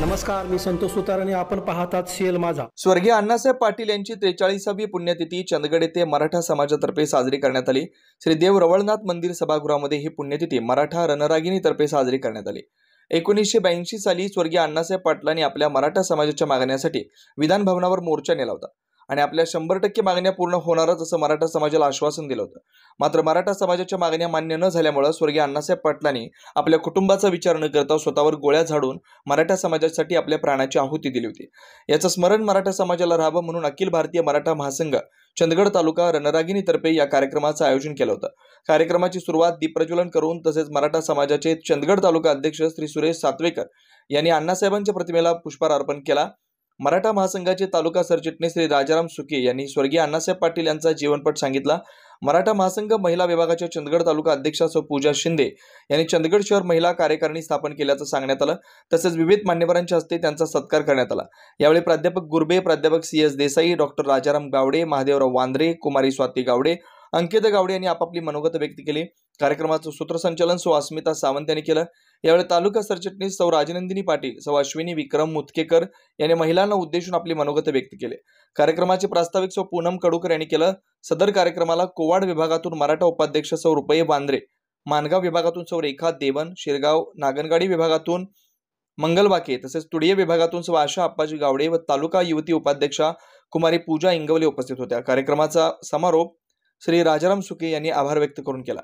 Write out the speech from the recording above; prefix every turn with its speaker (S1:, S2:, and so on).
S1: नमस्कार, मी संतोष सुतार आणि आपण पाहतात सीएल माझा.
S2: स्वर्गीय अण्णासाहेब पाटील यांची 43वी पुण्यतिथी चंदगड येथे मराठा समाजातर्फे साजरी करण्यात आली. श्री देव रवळनाथ मंदिर सभागृहामध्ये ही पुण्यतिथी मराठा रणरागिणीतर्फे साजरी करण्यात आली. 1982 साली स्वर्गीय अण्णासाहेब पाटलांनी आपल्या मराठा समाजाच्या मागण्यासाठी विधान भवनावर मोर्चा नेला होता आणि आपल्या 100% मागण्या पूर्ण होणारच असं मराठा समाजाला आश्वासन दिलं होतं. मात्र मराठा समाजाच्या मागण्या मान्य न झाल्यामुळे स्वर्गीय अण्णासाहेब पाटलांनी आपल्या कुटुंबाचा विचार न करता स्वतःवर गोळ्या झाडून मराठा समाजासाठी आपल्या प्राणाची आहुती दिली होती. याचं स्मरण मराठा समाजाला राहावं म्हणून अखिल भारतीय मराठा महासंघ चंदगड तालुका रणरागिणीतर्फे या कार्यक्रमाचं आयोजन केलं होतं. कार्यक्रमाची सुरुवात दीपप्रज्वलन करून तसेच मराठा समाजाचे चंदगड तालुका अध्यक्ष श्री सुरेश सातवेकर यांनी अण्णासाहेबांच्या प्रतिमेला पुष्पहार अर्पण केला. मराठा महासंघाचे तालुका सरचिटणीस श्री राजाराम सुके यांनी स्वर्गीय अण्णासाहेब पाटील यांचा जीवनपट सांगितला. मराठा महासंघ महिला विभागाच्या चंदगड तालुका अध्यक्षा सौ पूजा शिंदे यांनी चंदगड शहर महिला कार्यकारिणी स्थापन केल्याचं सांगण्यात आलं. तसेच विविध मान्यवरांच्या हस्ते त्यांचा सत्कार करण्यात आला. यावेळी प्राध्यापक गुरबे, प्राध्यापक CS देसाई, डॉक्टर राजाराम गावडे, महादेवराव वांद्रे, कुमारी स्वाती गावडे, अंकित गावडे यांनी आपापली मनोगत व्यक्त केली. कार्यक्रमाचं सूत्रसंचालन सौ अस्मिता सावंत यांनी केलं. यावेळी तालुका सरचिटणीस सौ राजनंदिनी पाटील, सौ अश्विनी विक्रम मुतकेकर यांनी महिलांना उद्देशून आपली मनोगत व्यक्त केले. कार्यक्रमाचे प्रास्ताविक सौ पूनम कडूकर यांनी केलं. सदर कार्यक्रमाला कोवाड विभागातून मराठा उपाध्यक्ष सौ रुपये वांद्रे, मानगाव विभागातून सौ रेखा देवन, शिरगाव नागनगाडी विभागातून मंगलवाके तसेच तुडिये विभागातून सौ आशा अप्पाजी गावडे व तालुका युवती उपाध्यक्षा कुमारी पूजा इंगवले उपस्थित होत्या. कार्यक्रमाचा समारोप श्री राजाराम सुके यांनी आभार व्यक्त करून केला.